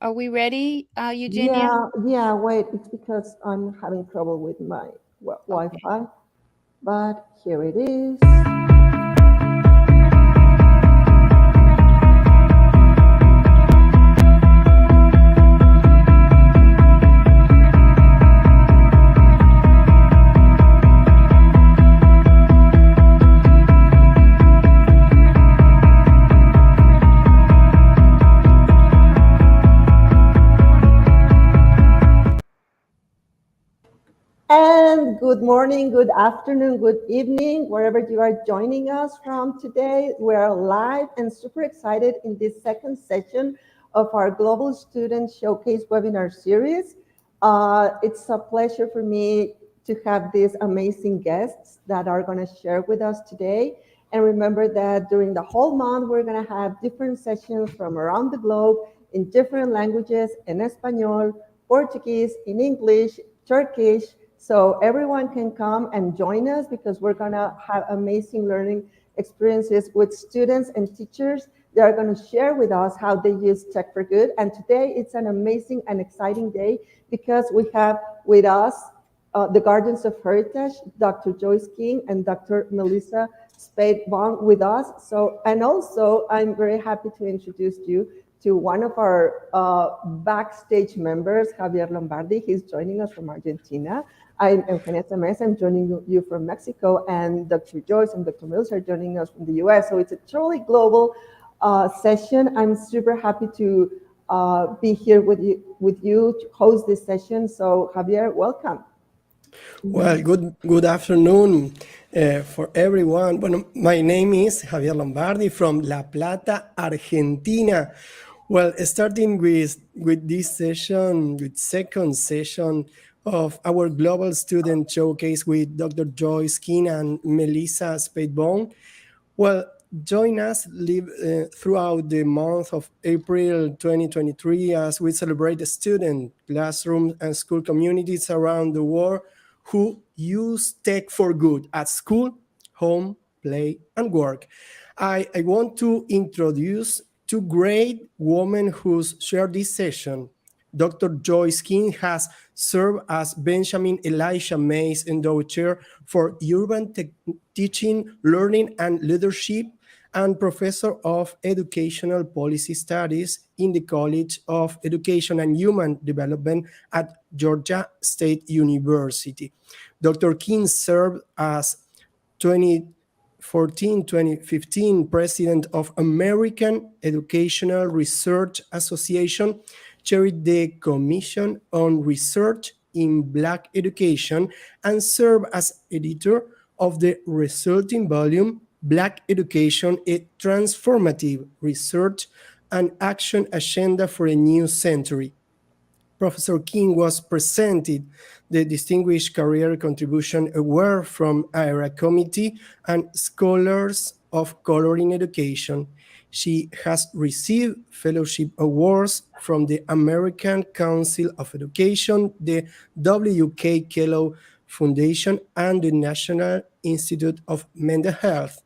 Are we ready, Eugenia? Yeah, wait, it's because I'm having trouble with my Okay. Wi-Fi, but here it is. And good morning, good afternoon, good evening, wherever you are joining us from today. We're live and super excited in this second session of our Global Student Showcase webinar series. It's a pleasure for me to have these amazing guests that are going to share with us today. And remember that during the whole month, we're going to have different sessions from around the globe in different languages, in Espanol, Portuguese, in English, Turkish, so everyone can come and join us because we're going to have amazing learning experiences with students and teachers. They are going to share with us how they use Tech for Good. And today it's an amazing and exciting day because we have with us the Guardians of Heritage, Dr. Joyce King and Dr. Melissa Speight Vaughn with us. So, and also I'm very happy to introduce you to one of our backstage members, Javier Lombardi. He's joining us from Argentina. I'm Eugenia Tamés. I'm joining you from Mexico, and Dr. Joyce and Dr. Mills are joining us from the US. So it's a truly global session. I'm super happy to be here with you to host this session. So Javier, welcome. Well, good afternoon for everyone. Bueno, my name is Javier Lombardi from La Plata, Argentina. Well, starting with this session, with second session of our Global Student Showcase with Dr. Joyce King and Melissa Speight. Well, join us throughout the month of April 2023 as we celebrate the student, classroom, and school communities around the world who use tech for good at school, home, play, and work. I want to introduce two great women who share this session. Dr. Joyce King has served as Benjamin Elisha Mays Endowed Chair for Urban Teaching, Learning, and Leadership, and Professor of Educational Policy Studies in the College of Education and Human Development at Georgia State University. Dr. King served as 2014-2015 President of American Educational Research Association, chaired the Commission on Research in Black Education, and served as editor of the resulting volume, Black Education, a Transformative Research and Action Agenda for a New Century. Professor King was presented the Distinguished Career Contribution Award from IRA Committee and Scholars of Color in Education. She has received fellowship awards from the American Council of Education, the W.K. Kellogg Foundation, and the National Institute of Mental Health.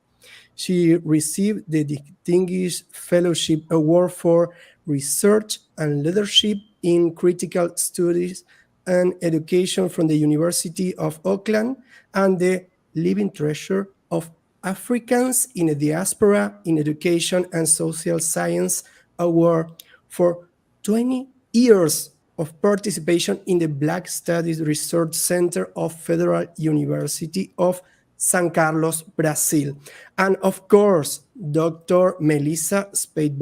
She received the Distinguished Fellowship Award for Research and Leadership in Critical Studies and Education from the University of Auckland, and the Living Treasure of Africans in a Diaspora in Education and Social Science Award for 20 years of participation in the Black Studies Research Center of Federal University of San Carlos, Brazil. And of course, Dr. Melissa Speight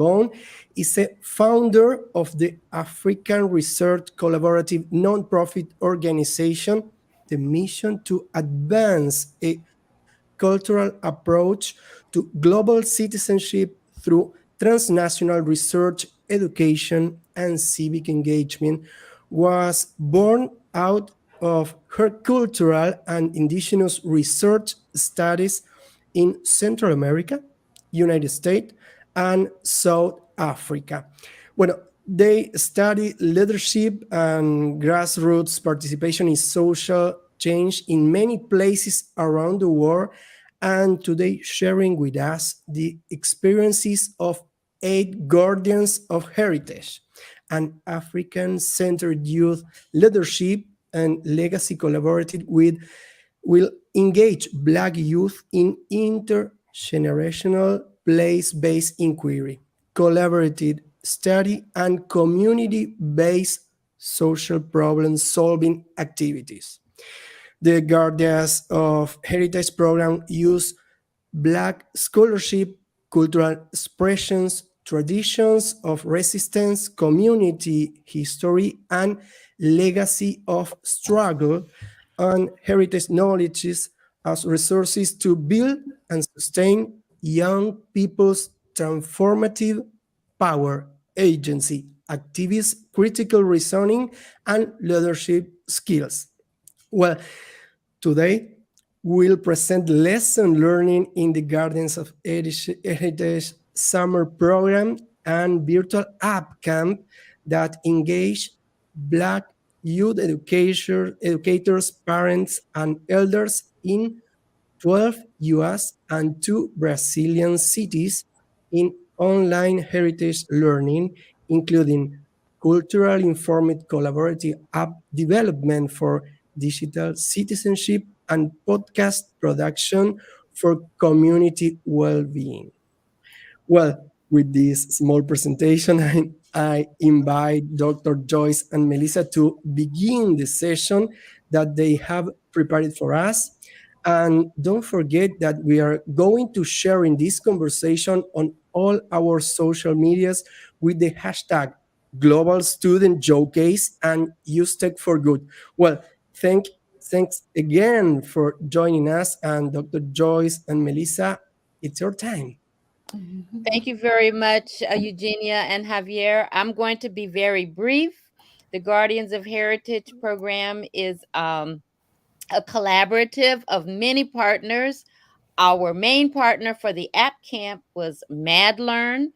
is a founder of the African Research Collaborative nonprofit organization, the mission to advance a cultural approach to global citizenship through transnational research, education, and civic engagement, was born out of her cultural and indigenous research studies in Central America, United States, and South Africa. Well, they study leadership and grassroots participation in social change in many places around the world, and today sharing with us the experiences of 8 Guardians of Heritage. and African-centered youth leadership and legacy collaborated with will engage Black youth in intergenerational place-based inquiry, collaborative study, and community-based social problem-solving activities. The Guardians of Heritage program use Black scholarship, cultural expressions, traditions of resistance, community history, and legacy of struggle, and heritage knowledges as resources to build and sustain young people's transformative power, agency, activism, critical reasoning, and leadership skills. Well, today, we'll present lesson learning in the Gardens of Heritage Summer Program and virtual app camp that engage Black youth educators, parents, and elders in 12 US and 2 Brazilian cities in online heritage learning, including cultural informed collaborative app development for digital citizenship and podcast production for community well-being. Well, with this small presentation, I invite Dr. Joyce and Melissa to begin the session that they have prepared for us. And don't forget that we are going to share in this conversation on all our social medias with the hashtag Global Student Showcase and Use Tech for Good. Well, thanks again for joining us. And Dr. Joyce and Melissa, it's your time. Thank you very much, Eugenia and Javier. I'm going to be very brief. The Guardians of Heritage program is a collaborative of many partners. Our main partner for the app camp was Madeline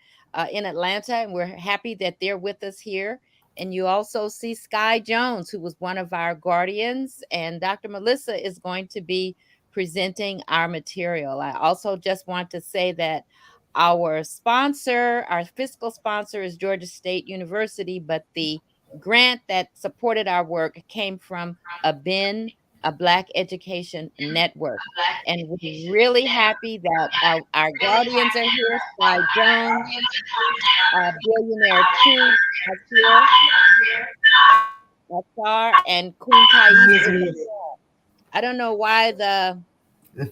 in Atlanta, and we're happy that they're with us here. And you also see Sky Jones, who was one of our guardians, and Dr. Melissa is going to be presenting our material. I also just want to say that our sponsor, our fiscal sponsor is Georgia State University, but the grant that supported our work came from a Black Education Network. And we're really happy that our guardians are here. Sky Jones, Billionaire 2, here, Asar, and Queen Thais. I don't know why the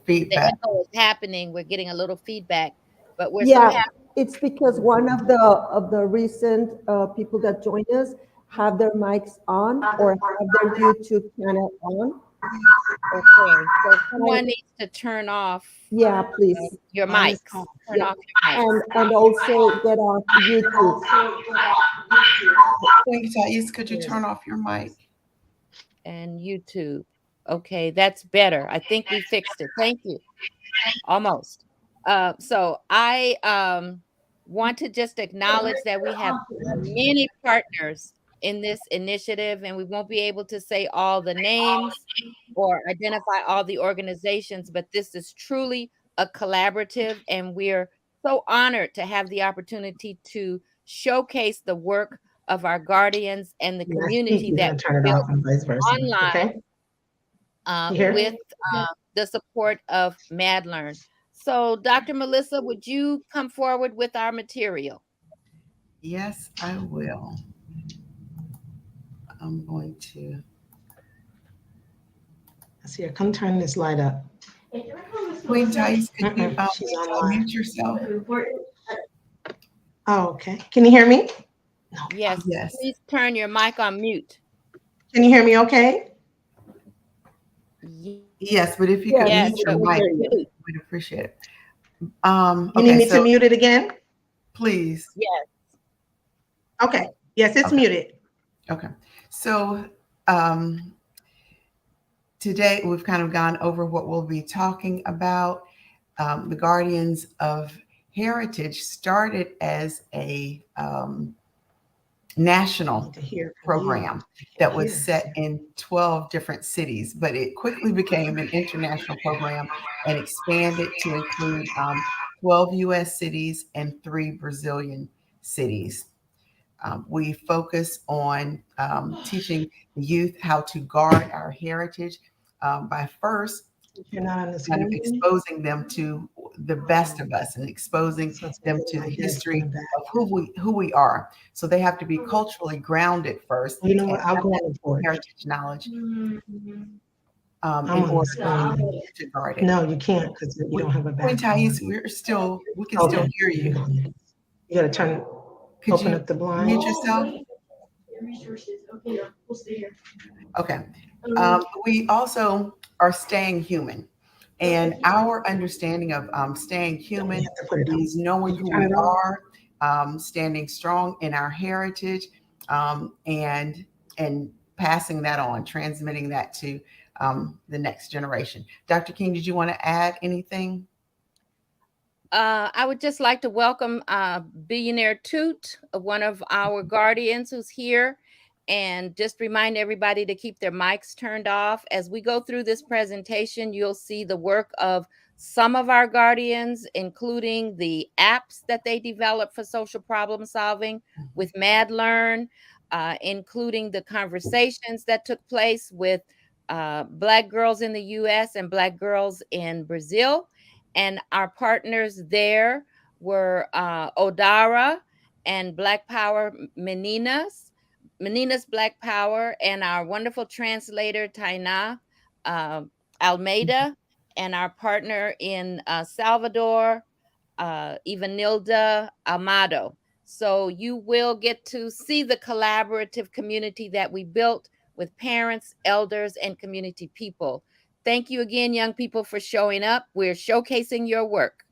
feedback. echo is happening. We're getting a little feedback, but we're so Yeah, happy. it's because one of the recent people that joined us have their mics on or have their YouTube channel on. Okay, so someone needs to turn off Yeah, please. your mics. Turn Yeah. off your mics. And also get off YouTube. Queen Thais, could you turn off your mic? And YouTube. Okay, that's better. I think we fixed it. Thank you. Almost. So I want to just acknowledge that we have many partners in this initiative, and we won't be able to say all the names or identify all the organizations, but this is truly a collaborative, and we're so honored to have the opportunity to showcase the work of our guardians and the community that turn it off and vice versa. online with the support of Madeline. So, Dr. Melissa, would you come forward with our material? Yes, I will. I'm going to. See, come turn this light up. Queen Joyce, could you She's online. unmute yourself? Oh, okay. Can you hear me? Yes. Yes. Please turn your mic on mute. Can you hear me okay? Yes, but if you could Yes, mute your but mic, mute. we'd appreciate it. You need me to mute it again? Please. Yes. Okay. Yes, it's muted. Okay. So today we've kind of gone over what we'll be talking about. The Guardians of Heritage started as a national program that was set in 12 different cities, but it quickly became an international program and expanded to include 12 US cities and 3 Brazilian cities. We focus on teaching the youth how to guard our heritage by first You're not on the kind of screen. exposing them to the best of us and exposing So it's them like to the my dad's in history the back. of who we are. So they have to be culturally grounded first You know and what? I'll have go that on the board. heritage knowledge I'm in on the order screen. to guard it. No, you can't because you don't have a Queen background. Thais, we can still Okay. hear you. You gotta turn, Could open you up the blind. mute yourself? Okay. We also are staying human. And our understanding of staying You human have to put it on. is knowing Did you who turn we it off? are, standing strong in our heritage, and passing that on, transmitting that to the next generation. Dr. King, did you want to add anything? I would just like to welcome Billionaire Toot, one of our guardians who's here, and just remind everybody to keep their mics turned off. As we go through this presentation, you'll see the work of some of our guardians, including the apps that they developed for social problem solving with Madeline, including the conversations that took place with Black girls in the US and Black girls in Brazil. And our partners there were Odara and Black Power Meninas Black Power, and our wonderful translator, Taina Almeida, and our partner in Salvador, Ivanilda Amado. So you will get to see the collaborative community that we built with parents, elders, and community people. Thank you again, young people, for showing up. We're showcasing your work.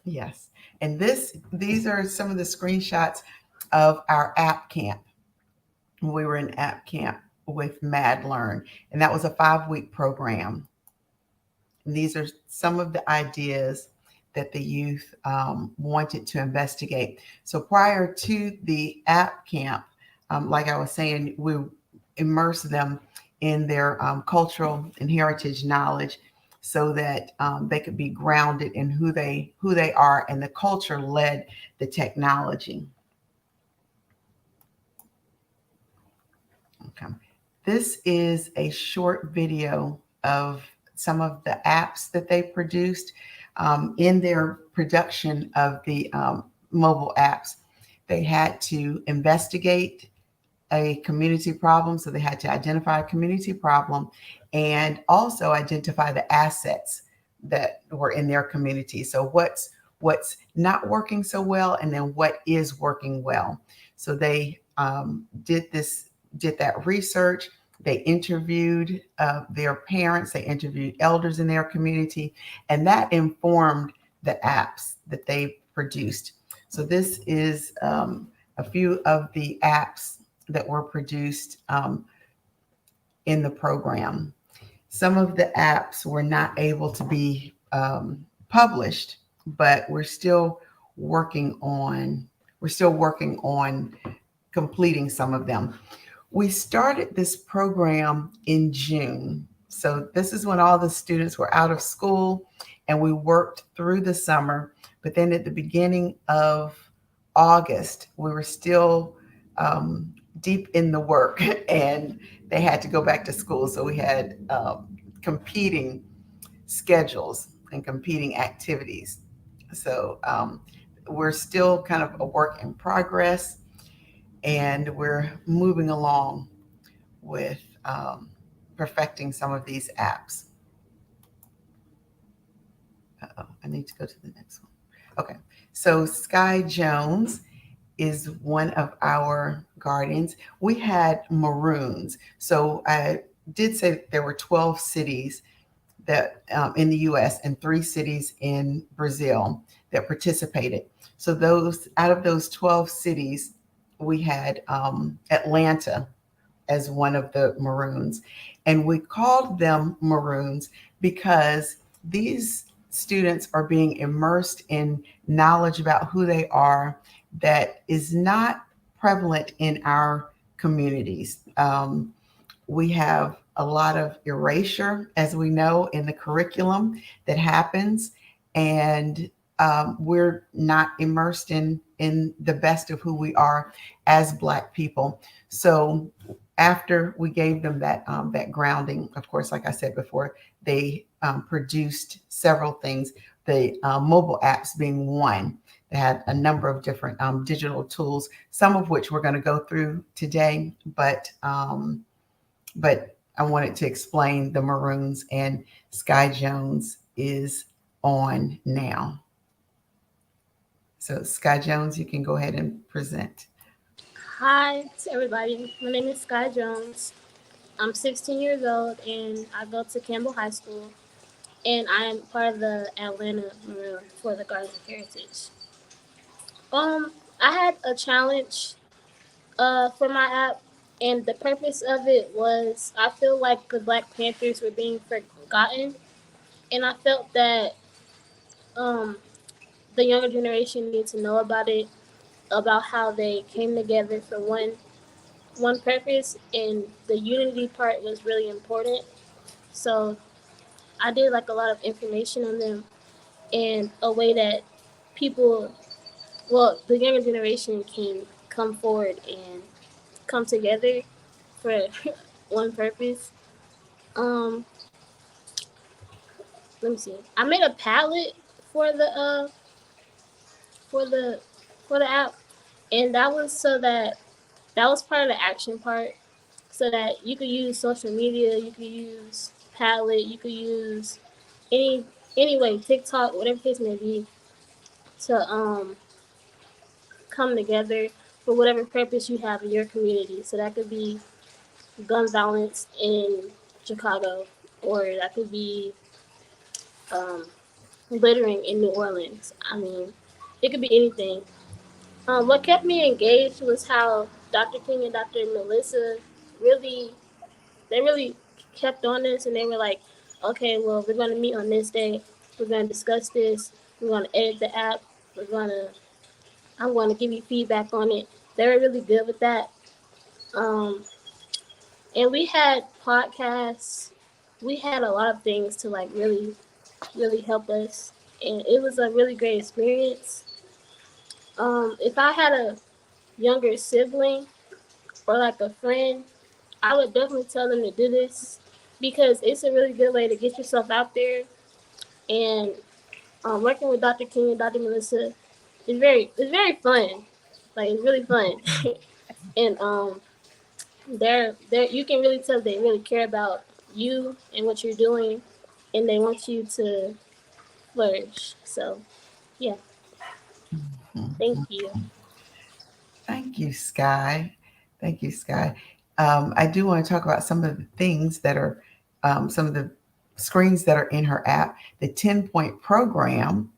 Yes. And these are some of the screenshots of our app camp. We were in app camp with Madeline, and that was a 5-week program. And these are some of the ideas that the youth wanted to investigate. So prior to the app camp, like I was saying, we immersed them in their cultural and heritage knowledge so that they could be grounded in who they are, and the culture led the technology. Okay. This is a short video of some of the apps that they produced in their production of the mobile apps. They had to investigate a community problem, so they had to identify a community problem and also identify the assets that were in their community. So what's not working so well, and then what is working well. So they did that research. They interviewed their parents, they interviewed elders in their community, and that informed the apps that they produced. So this is a few of the apps that were produced in the program. Some of the apps were not able to be published, but we're still working on completing some of them. We started this program in June. So this is when all the students were out of school, and we worked through the summer. But then at the beginning of August, we were still deep in the work, and they had to go back to school. So we had competing schedules and competing activities. So we're still kind of a work in progress, and we're moving along with perfecting some of these apps. I need to go to the next one. Okay, so Sky Jones is one of our guardians. We had Maroons. So I did say that there were 12 cities that in the US and 3 cities in Brazil that participated. So out of those 12 cities, we had Atlanta as one of the Maroons. And we called them Maroons because these students are being immersed in knowledge about who they are that is not prevalent in our communities. We have a lot of erasure, as we know, in the curriculum that happens. And we're not immersed in the best of who we are as Black people. So after we gave them that grounding, of course, like I said before, they produced several things. The mobile apps being one. They had a number of different digital tools, some of which we're going to go through today, but I wanted to explain the Maroons, and Sky Jones is on now. So Sky Jones, you can go ahead and present. Hi to everybody. My name is Sky Jones. I'm 16 years old and I go to Campbell High School. And I am part of the Atlanta Maroon for the Guardians of Heritage. I had a challenge for my app, and the purpose of it was I feel like the Black Panthers were being forgotten, and I felt that um, the younger generation needed to know about it, about how they came together for one purpose, and the unity part was really important. So I did like a lot of information on them and a way that people, well, the younger generation can come forward and come together for one purpose. Um, Let me see. I made a palette for for the for the app, and that was so that that was part of the action part, so that you could use social media, you could use palette, you could use any anyway TikTok, whatever case may be, to come together for whatever purpose you have in your community. So that could be gun violence in Chicago, or that could be um, littering in New Orleans. I mean, it could be anything. What kept me engaged was how Dr. King and Dr. Melissa really, they really kept on this, and they were like, okay, well, we're going to meet on this day. We're going to discuss this. We're going to edit the app. We're going to, I'm going to give you feedback on it. They were really good with that. Um, and we had podcasts. We had a lot of things to like really, really help us. And it was a really great experience. If I had a younger sibling or like a friend, I would definitely tell them to do this because it's a really good way to get yourself out there. And working with Dr. King and Dr. Melissa is very fun. Like it's really fun. And they're you can really tell they really care about you and what you're doing, and they want you to flourish. So yeah, thank you. Thank you, Sky. Thank you, Sky. I do want to talk about some of the things that are, some of the screens that are in her app, the 10-point program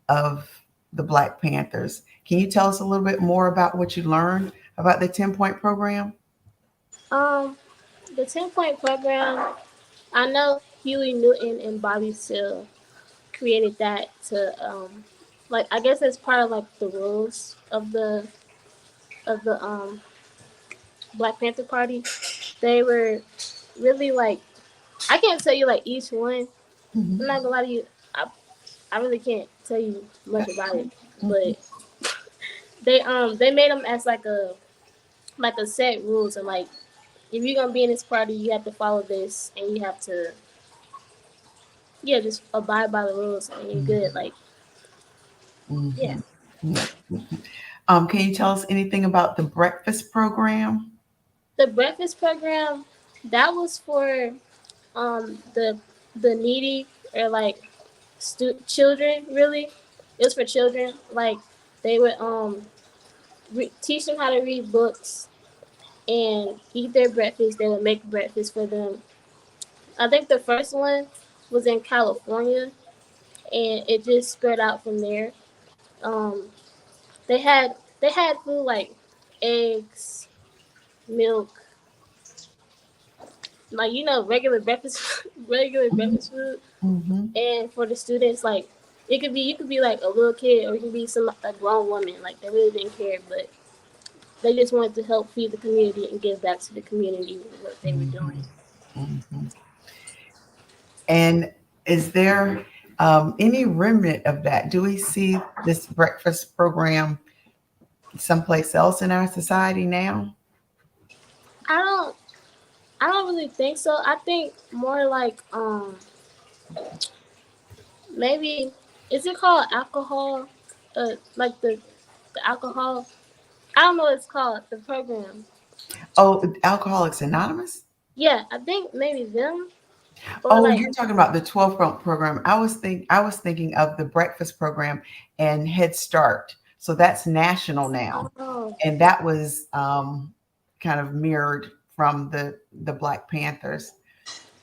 of the Black Panthers. Can you tell us a little bit more about what you learned about the 10-point program? Um, the 10-point program. I know Huey Newton and Bobby Seale created that to like I guess it's part of like the rules of the Black Panther Party. They were really like I can't tell you like each one. I'm not gonna lie to you. I really can't tell you much about it, but they made them as like a set rules, and like if you're gonna be in this party, you have to follow this, and you have to just abide by the rules, and you're good. Like yeah. Can you tell us anything about the breakfast program? The breakfast program, that was for the needy or like children really. It was for children. Like they would teach them how to read books and eat their breakfast. They would make breakfast for them. I think the first one was in California, and it just spread out from there. Um, they had food like eggs, milk, like regular breakfast regular breakfast food. And for the students, like it could be you could be like a little kid, or you can be a grown woman. Like they really didn't care, but they just wanted to help feed the community and give back to the community with what they were doing. And is there Any remnant of that? Do we see this breakfast program someplace else in our society now? I don't I don't really think so. I think more like maybe is it called alcohol? Like the alcohol. I don't know what it's called, the program. Oh, Alcoholics Anonymous? Yeah, I think maybe them or Oh, like you're talking about the 12 program. I was thinking of the breakfast program and Head Start. So that's national now. oh And that was kind of mirrored from the Black Panthers.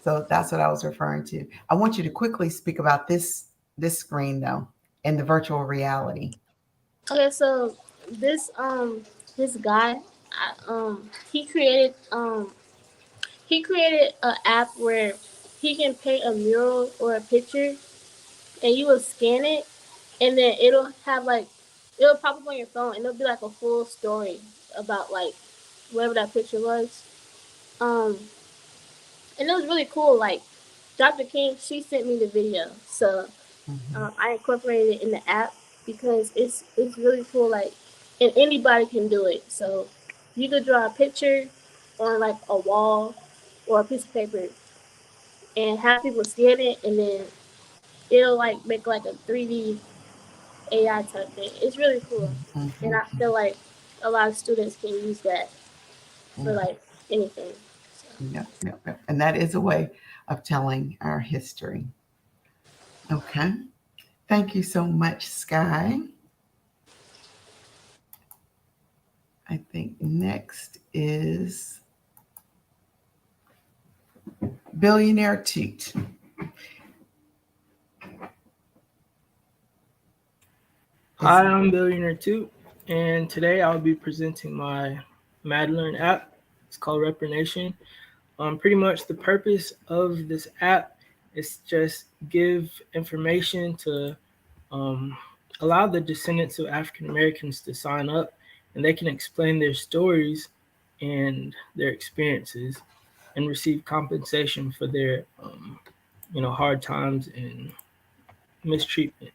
So that's what I was referring to. I want you to quickly speak about this screen though and the virtual reality. okay. So this this guy, he created an app where he can paint a mural or a picture, and you will scan it, and then it'll pop up on your phone, and it'll be like a full story about like whatever that picture was. Um, and it was really cool. Like Dr. King, she sent me the video, so Mhm. I incorporated it in the app because it's really cool. Like, and anybody can do it. So you could draw a picture on like a wall or a piece of paper and have people scan it, and then it'll like make like a 3D AI type thing. It's really cool, and Mhm. I feel like a lot of students can use that for Mhm. like anything. So. Yep, yep, yep. And that is a way of telling our history. Okay. Thank you so much, Sky. I think next is Billionaire Toot. Hi, I'm Billionaire 2, and today I'll be presenting my Madeline app. It's called Reprination. Pretty much the purpose of this app is just give information to um, allow the descendants of African Americans to sign up, and they can explain their stories and their experiences and receive compensation for their hard times and mistreatment.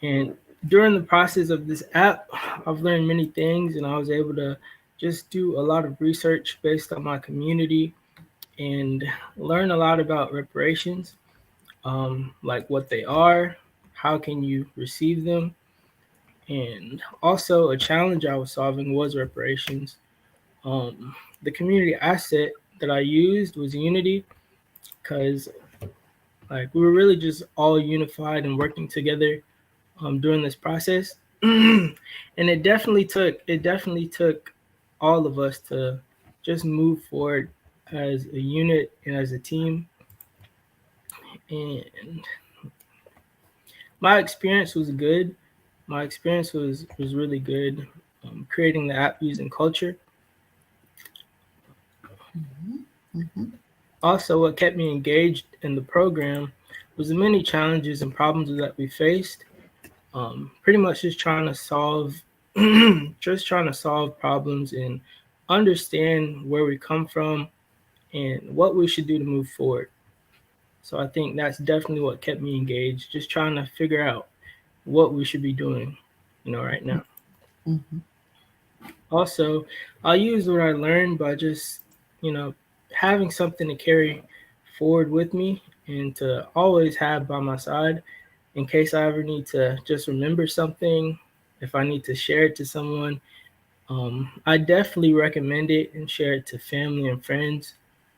And during the process of this app, I've learned many things, and I was able to just do a lot of research based on my community and learn a lot about reparations, like what they are, how can you receive them, and also a challenge I was solving was reparations. The community asset that I used was Unity, because like we were really just all unified and working together during this process. And it definitely took all of us to just move forward as a unit and as a team. And my experience was good. My experience was really good, creating the app using culture. Mhm. Mhm. Also, what kept me engaged in the program was the many challenges and problems that we faced. Pretty much just trying to solve just trying to solve problems and understand where we come from and what we should do to move forward. So I think that's definitely what kept me engaged, just trying to figure out what we should be doing, right now. Mhm. Also, I'll use what I learned by just, you know, having something to carry forward with me and to always have by my side in case I ever need to just remember something, if I need to share it to someone. I definitely recommend it and share it to family and friends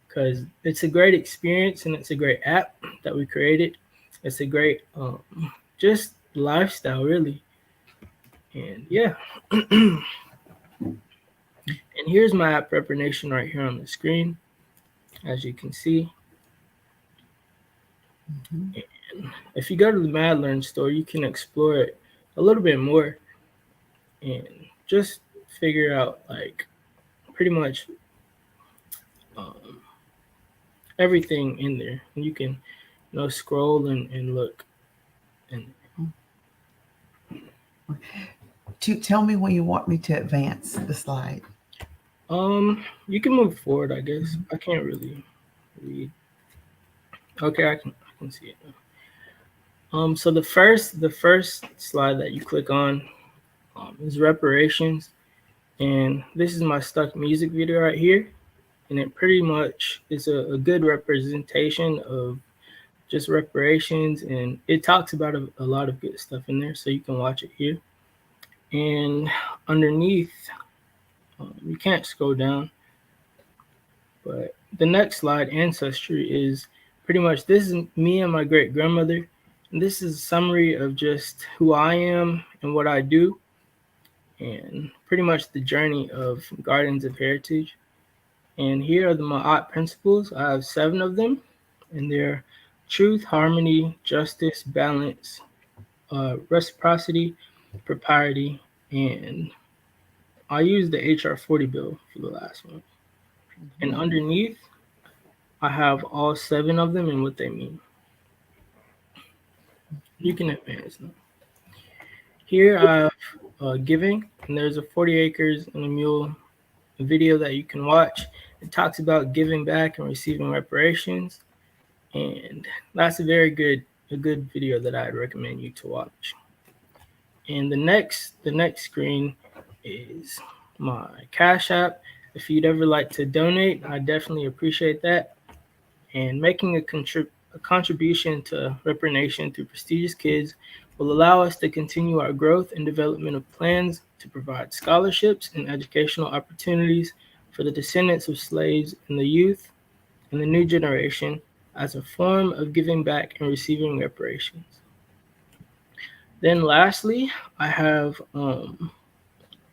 because it's a great experience and it's a great app that we created. It's a great just lifestyle, really. And yeah. And here's my app preparation right here on the screen, as you can see. Mhm. And if you go to the Madeline store, you can explore it a little bit more and just figure out like pretty much um, everything in there. And you can scroll and look. And Tell me when you want me to advance the slide. you can move forward, I guess. I can't really read. Okay, I can see it now. So the first slide that you click on is reparations, and this is my stuck music video right here, and it pretty much is a good representation of just reparations, and it talks about a lot of good stuff in there, so you can watch it here. And underneath, you can't scroll down, but the next slide, ancestry, is pretty much this is me and my great grandmother. And this is a summary of just who I am and what I do, and pretty much the journey of Guardians of Heritage. And here are my 8 principles. I have 7 of them, and they're truth, harmony, justice, balance, reciprocity, propriety, and I use the HR 40 bill for the last one. And underneath, I have all 7 of them and what they mean. You can advance now. Here I have giving, and there's a 40 acres and a mule video that you can watch. It talks about giving back and receiving reparations, and that's a good video that I'd recommend you to watch. And the next screen is my Cash App. If you'd ever like to donate, I definitely appreciate that. And making a contribution to Ripper Nation through prestigious kids will allow us to continue our growth and development of plans to provide scholarships and educational opportunities for the descendants of slaves and the youth and the new generation as a form of giving back and receiving reparations. Then lastly, I have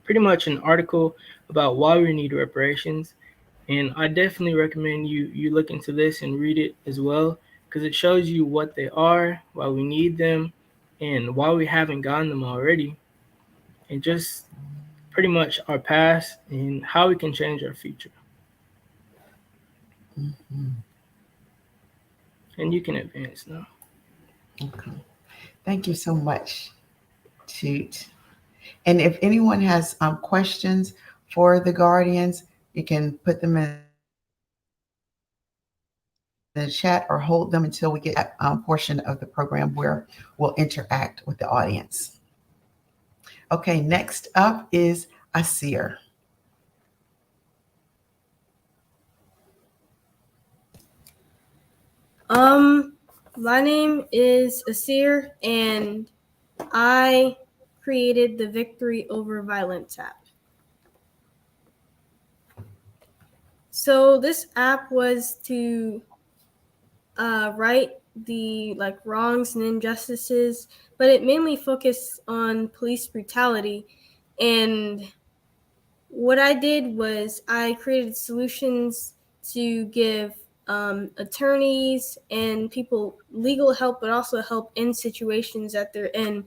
pretty much an article about why we need reparations. And I definitely recommend you look into this and read it as well, because it shows you what they are, why we need them, and why we haven't gotten them already, and just pretty much our past and how we can change our future. Mm-hmm. And you can advance now. Okay. Thank you so much, Toot. And if anyone has questions for the Guardians, you can put them in the chat or hold them until we get that portion of the program where we'll interact with the audience. Okay, next up is Asir. My name is Asir, and I created the Victory Over Violence app. So this app was to right the wrongs and injustices, but it mainly focused on police brutality. And what I did was I created solutions to give attorneys and people legal help, but also help in situations that they're in.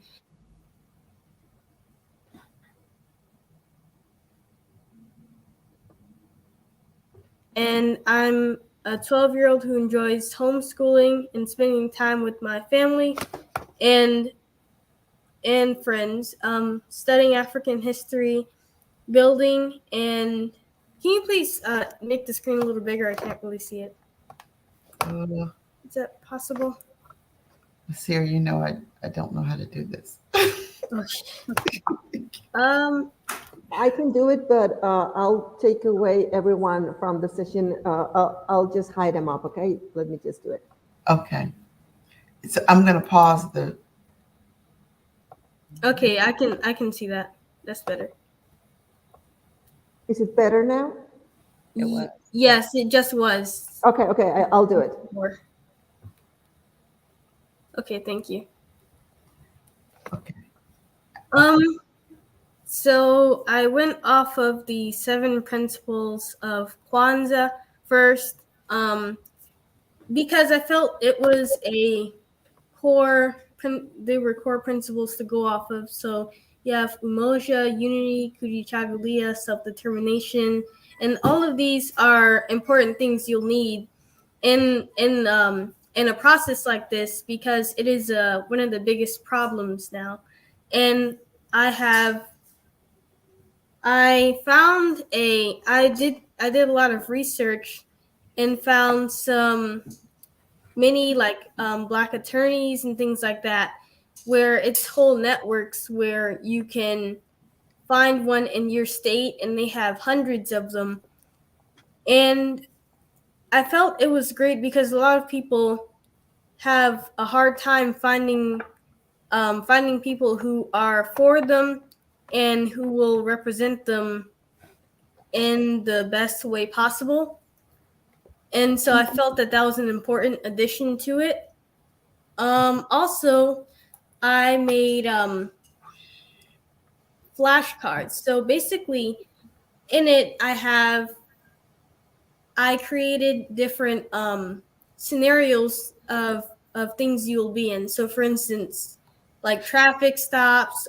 And I'm a 12-year-old who enjoys homeschooling and spending time with my family and friends, studying African history, building, and can you please make the screen a little bigger? I can't really see it. Is that possible? Asir, you know I don't know how to do this. I can do it, but I'll take away everyone from the session. I'll just hide them up, okay? Let me just do it. Okay. So I'm going to pause the... Okay, I can see that. That's better. Is it better now? It was. Yes, it just was. Okay, I'll do it. Okay, thank you. Okay. So I went off of the 7 principles of Kwanzaa first, because I felt it was they were core principles to go off of. So you have umoja, unity, kujichagulia, self-determination, and all of these are important things you'll need in a process like this, because it is one of the biggest problems now. And I did a lot of research and found some many like Black attorneys and things like that, where it's whole networks where you can find one in your state and they have hundreds of them. And I felt it was great because a lot of people have a hard time finding people who are for them and who will represent them in the best way possible. And so I felt that was an important addition to it. Also, I made flashcards. So basically, in it, I created different scenarios of things you'll be in. So, for instance, like traffic stops,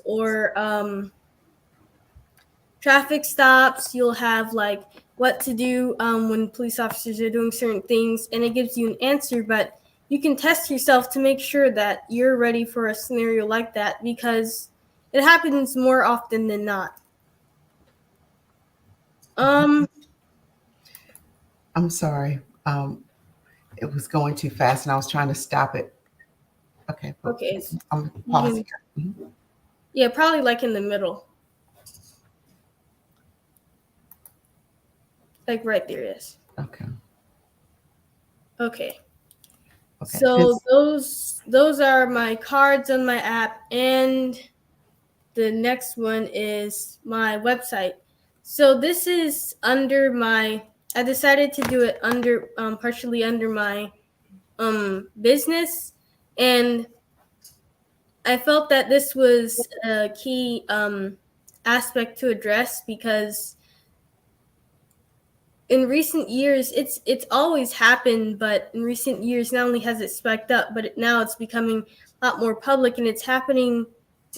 you'll have like what to do when police officers are doing certain things, and it gives you an answer, but you can test yourself to make sure that you're ready for a scenario like that, because it happens more often than not. I'm sorry. It was going too fast and I was trying to stop it. Okay. Okay. I'm pausing. Yeah, probably like in the middle. Like right there it is. Okay. Okay. So those are my cards on my app, and the next one is my website. So this is under I decided to do it under partially under my business, and I felt that this was a key aspect to address, because in recent years, it's always happened, but in recent years, not only has it spiked up, but now it's becoming a lot more public, and it's happening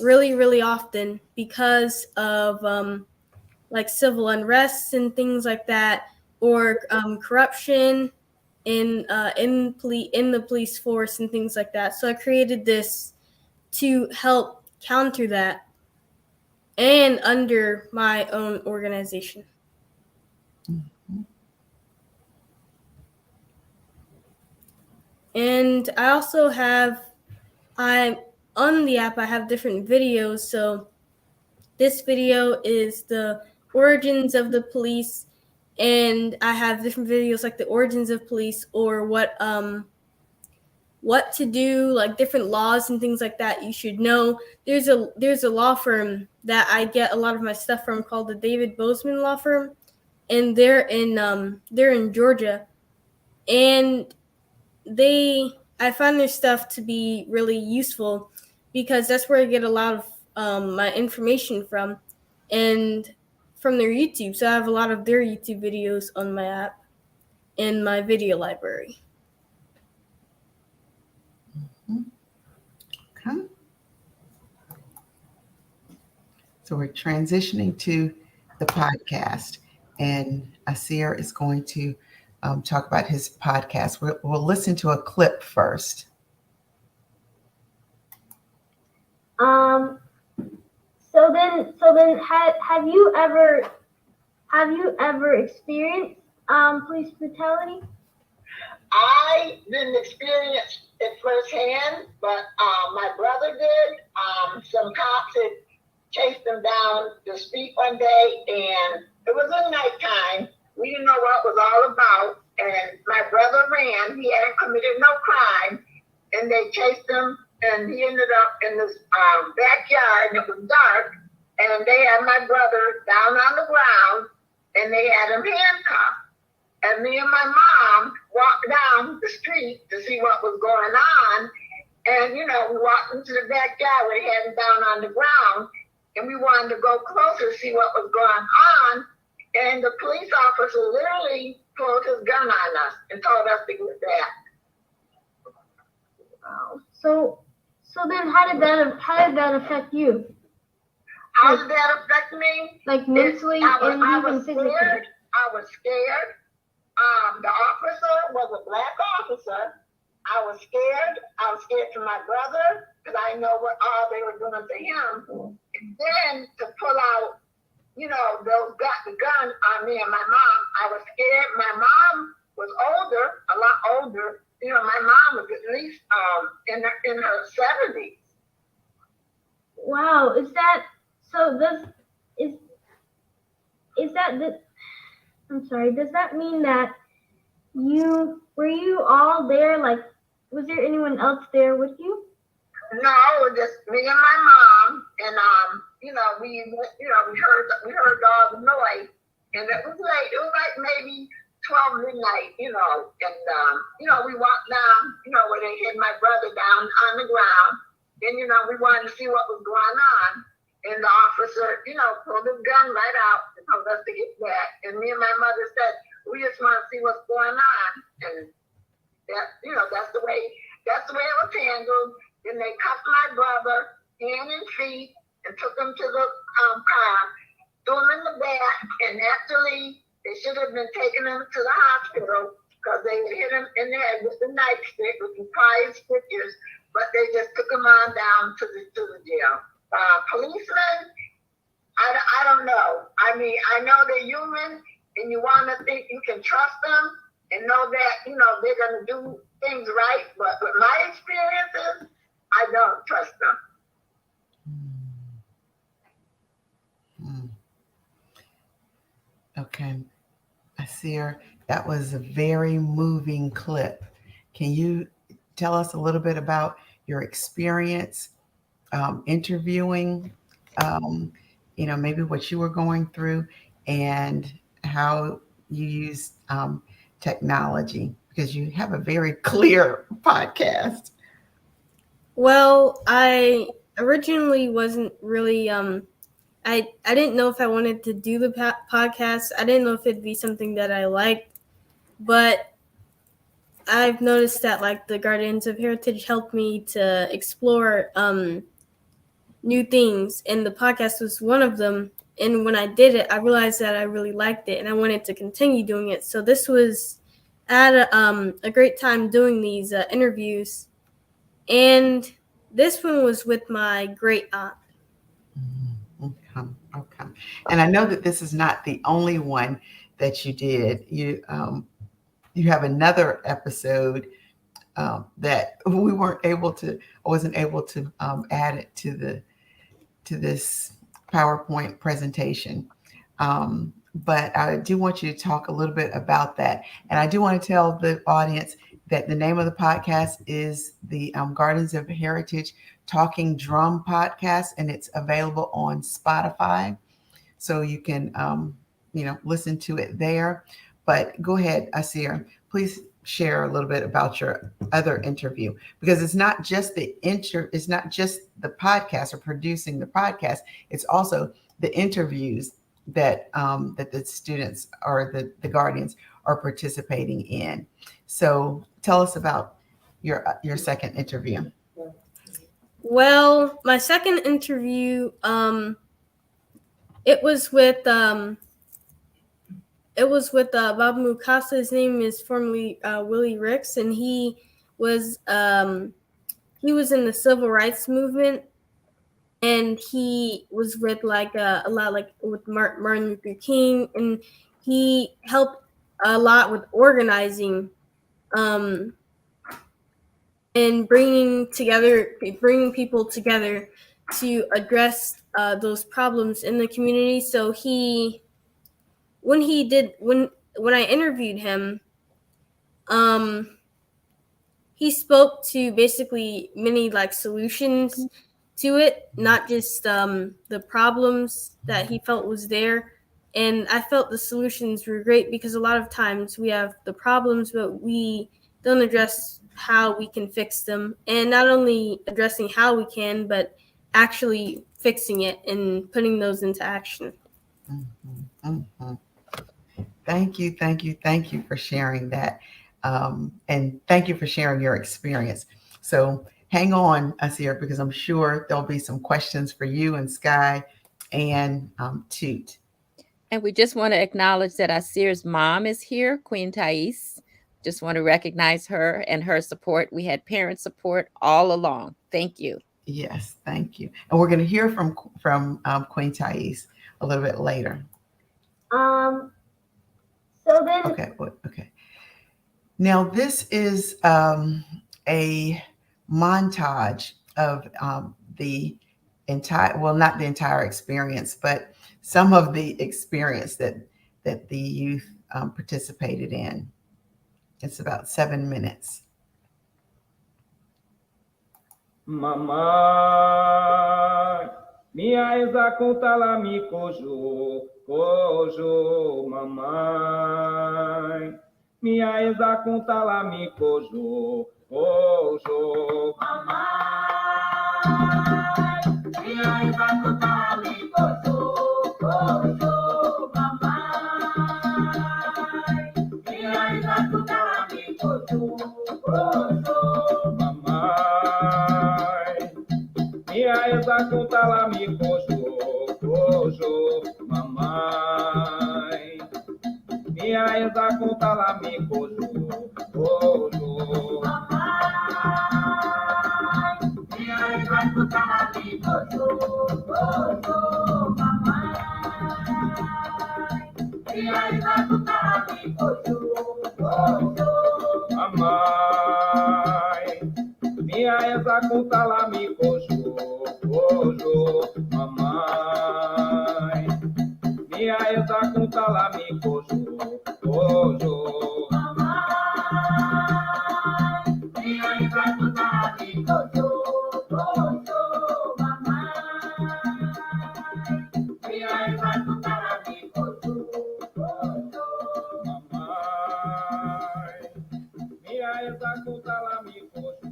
really, really often because of like civil unrest and things like that, or corruption in the police force and things like that. So I created this to help counter that, and under my own organization. And I also have, on the app, I have different videos. So this video is the origins of the police, and I have different videos like the origins of police, or what to do, like different laws and things like that you should know. There's a law firm that I get a lot of my stuff from called the David Bozeman Law Firm, and they're in Georgia, and I find their stuff to be really useful because that's where I get a lot of my information from, and from their YouTube. So I have a lot of their YouTube videos on my app in my video library. Okay. So we're transitioning to the podcast, and Asir is going to talk about his podcast. We'll listen to a clip first. So then, have you ever experienced police brutality? I didn't experience it firsthand, but my brother did. Some cops had chased him down the street one day, and it was in nighttime. We didn't know what it was all about, and my brother ran. He hadn't committed no crime, and they chased him, and he ended up in this backyard, and it was dark, and they had my brother down on the ground, and they had him handcuffed. And me and my mom walked down the street to see what was going on. And, we walked into the backyard where he had him down on the ground. And we wanted to go closer to see what was going on. And the police officer literally pulled his gun on us and told us to get back. Wow. So then how did that affect you? How did that affect me? Like mentally and even physically? I was scared. The officer was a black officer. I was scared. I was scared for my brother because I know what all they were doing to him. And then to pull out, those got the gun on me and my mom, I was scared. My mom was older, a lot older. My mom was So is that the I'm sorry, does that mean that were you all there? Like, was there anyone else there with you? No, it was just me and my mom, and we heard all the noise, and it was late. It was like maybe 12 midnight, and we walked down, where they hid my brother down on the ground, and we wanted to see what was going on, and the officer, pulled his gun right out and told us to get back, and me and my mother said, we just want to see what's going on, and that's the way it was handled. Then they cuffed my brother, hand and feet, and took him to the car, threw him in the back, and actually they should have been taking him to the hospital because they hit him in the head with the nightstick with some prior stitches, but they just took him on down to the jail. Policemen, I don't know. I mean, I know they're human, and you want to think you can trust them and know that, they're going to do things right, but with my experiences, I don't trust them. Okay. Asir, that was a very moving clip. Can you tell us a little bit about your experience interviewing, maybe what you were going through and how you use technology? Because you have a very clear podcast. Well, I originally wasn't really I didn't know if I wanted to do the podcast. I didn't know if it'd be something that I liked, but I've noticed that like the Guardians of Heritage helped me to explore new things, and the podcast was one of them. And when I did it, I realized that I really liked it, and I wanted to continue doing it. So this was at a great time doing these interviews. And this one was with my great aunt. Okay. And I know that this is not the only one that you did. You have another episode that we wasn't able to add it to this PowerPoint presentation. But I do want you to talk a little bit about that. And I do want to tell the audience that the name of the podcast is the Guardians of Heritage Talking Drum Podcast, and it's available on Spotify. So you can, listen to it there. But go ahead, Asir, please share a little bit about your other interview, because it's not just it's not just the podcast or producing the podcast. It's also the interviews that the students or the Guardians are participating in. So tell us about your second interview. Well, my second interview, it was with Bob Mukasa. His name is formerly Willie Ricks, and he was in the civil rights movement, and he was with like a lot like with Martin Luther King, and he helped a lot with organizing, and bringing people together to address those problems in the community. So when I interviewed him, he spoke to basically many like solutions to it, not just the problems that he felt was there. And I felt the solutions were great, because a lot of times we have the problems, but we don't address how we can fix them. And not only addressing how we can, but actually fixing it and putting those into action. Mm-hmm. Mm-hmm. Thank you for sharing that. And thank you for sharing your experience. So hang on, Asir, because I'm sure there'll be some questions for you and Sky and Toot. And we just want to acknowledge that Asir's mom is here, Queen Thais. Just want to recognize her and her support. We had parent support all along. Thank you. Yes, thank you. And we're going to hear from Queen Thais a little bit later. So then. Okay. Now this is a montage of the not the entire experience, but some of the experience that the youth participated in. It's about 7 minutes. Mamãe, minha exa conta lá me cojo, mamãe. Minha exa conta lá me cojo, mamãe. Minha exa conta lá me cojo, mamãe. Minha exa conta lá me cojo, mamãe. Minha exa conta lá me cojo, mamãe. Minha exa conta lá me cojo, mamãe. Minha exa conta lá me cojo, mamãe. Minha exa conta lá me cojo, mamãe. Minha exa conta lá me cojo, mamãe. Minha exa conta lá me cojo, mamãe. Minha exa conta lá me cojo, mamãe. Minha exa conta lá me cojo, mamãe. Minha exa conta lá me cojo.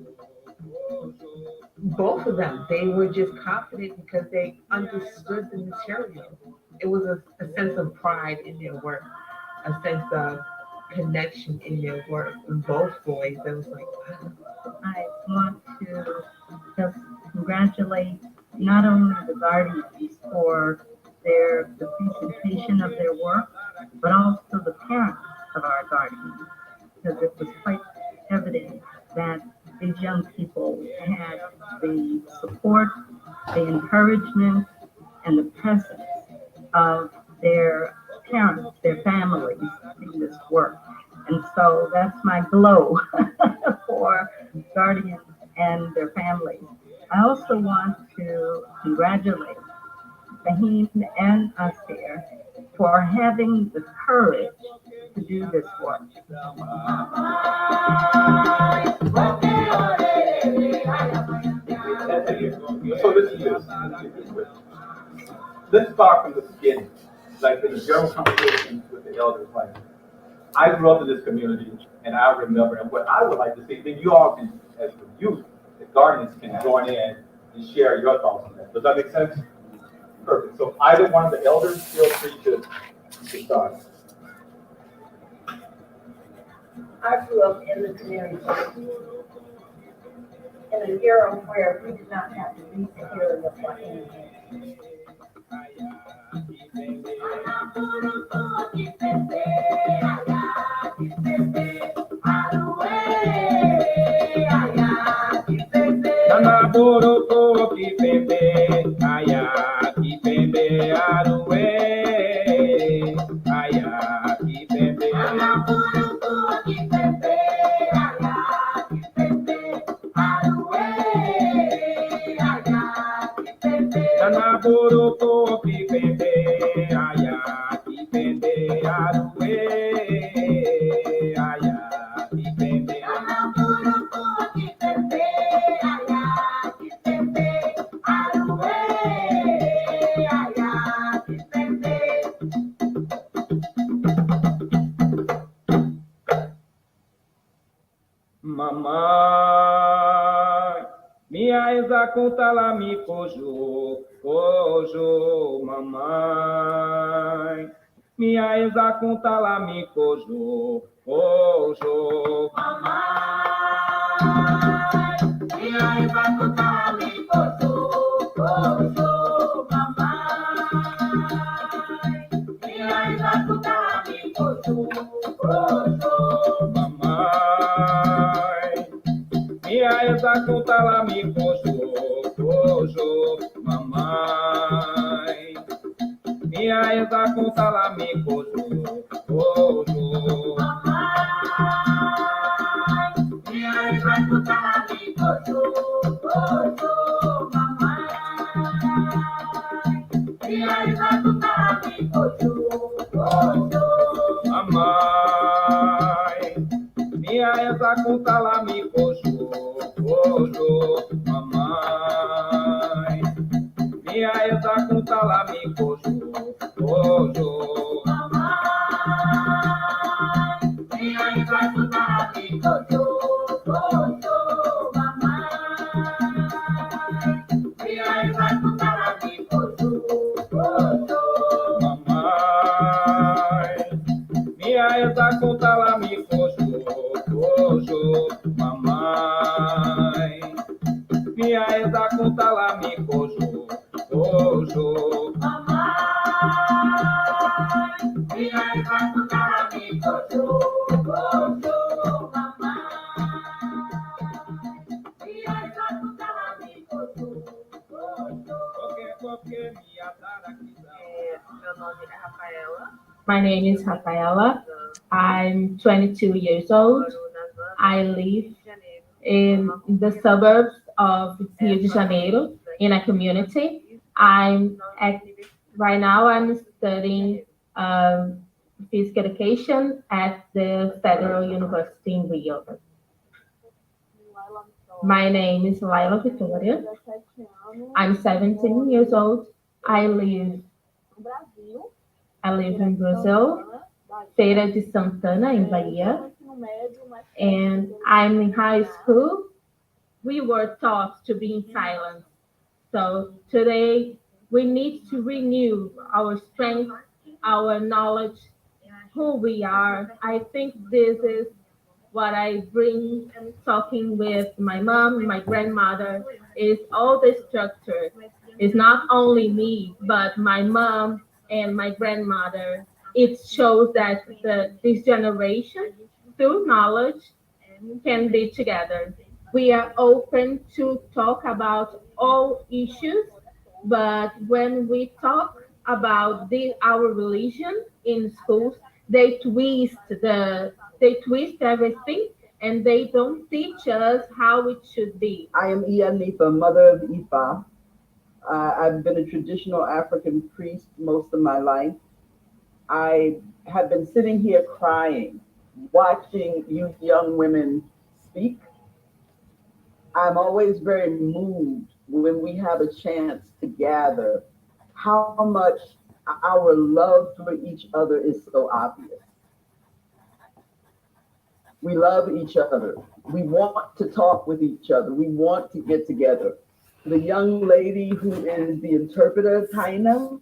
Both of them, they were just confident because they understood the material. It was a sense of pride in their work, a sense of connection in their work. In both boys, it was like, wow. I want to just congratulate not only the guardians for the presentation of their work, but also the parents of our guardians, because it was quite evident that these young people had the support, the encouragement, and the presence of their parents, their families in this work. And so that's my glow for guardians and their families. I also want to congratulate Fahim and Asir for having the courage to do this work. So this is this. Let's start from the beginning, like in the general conversation with the elders. Like, I grew up in this community, and I remember, and what I would like to see, then you all can, as the youth, the guardians can join in and share your thoughts on that. Does that make sense? Perfect. So either one of the elders, feel free to start. I grew up in the community in an era where we did not have to read the hearing of our enemies. Mamãe, minha exa conta lá me cojo, mamãe. Minha exa conta lá me cojo, mamãe. Minha exa conta lá me cojo, mamãe. Minha exa conta lá me cojo, mamãe. Minha exa conta lá me cojo, mamãe. Minha exa conta lá me cojo, mamãe. Minha exa conta lá me cojo, mamãe. mamãe. Minha essa conta lá me coxo, mamãe. Minha essa conta lá me coxo, mamãe. Minha essa conta lá me coxo, mamãe. Minha essa conta lá me coxo, mamãe. Minha essa conta lá me coxo, mamãe. Minha essa conta lá me coxo, mamãe. Minha essa conta lá me coxo, mamãe. Minha essa conta lá me coxo, qualquer minha dara que dá. Meu nome é Rafaela. My name is Rafaela. I'm 22 years old. I live in the suburbs of Rio de Janeiro in a community. Right now I'm studying physical education at the Federal University in Rio. My name is Laila Victoria. I'm 17 years old. I live in Brazil, Feira de Santana in Bahia, and I'm in high school. We were taught to be in silence. So today we need to renew our strength, our knowledge, who we are. I think this is what I bring talking with my mom, my grandmother, is all the structure. It's not only me, but my mom and my grandmother. It shows that this generation, through knowledge, can be together. We are open to talk about all issues, but when we talk about our religion in schools, they twist everything and they don't teach us how it should be. I am Iya Nifa, mother of Ifa. I've been a traditional African priest most of my life. I have been sitting here crying, watching you young women speak. I'm always very moved when we have a chance to gather, how much our love for each other is so obvious. We love each other. We want to talk with each other. We want to get together. The young lady who is the interpreter, Taina,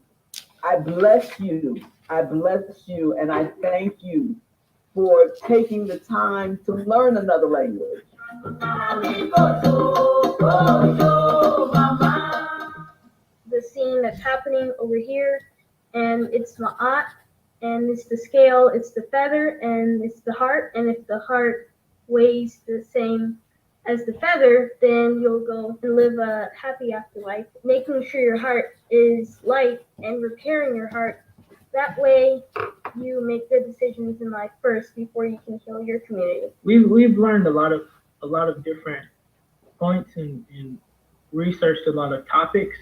I bless you. I bless you and I thank you for taking the time to learn another language. The scene that's happening over here, and it's ma'at, and it's the scale, it's the feather, and it's the heart, and if the heart weighs the same as the feather, then you'll go and live a happy afterlife. Making sure your heart is light and repairing your heart. That way, you make good decisions in life first before you can heal your community. We've learned a lot of different points and researched a lot of topics.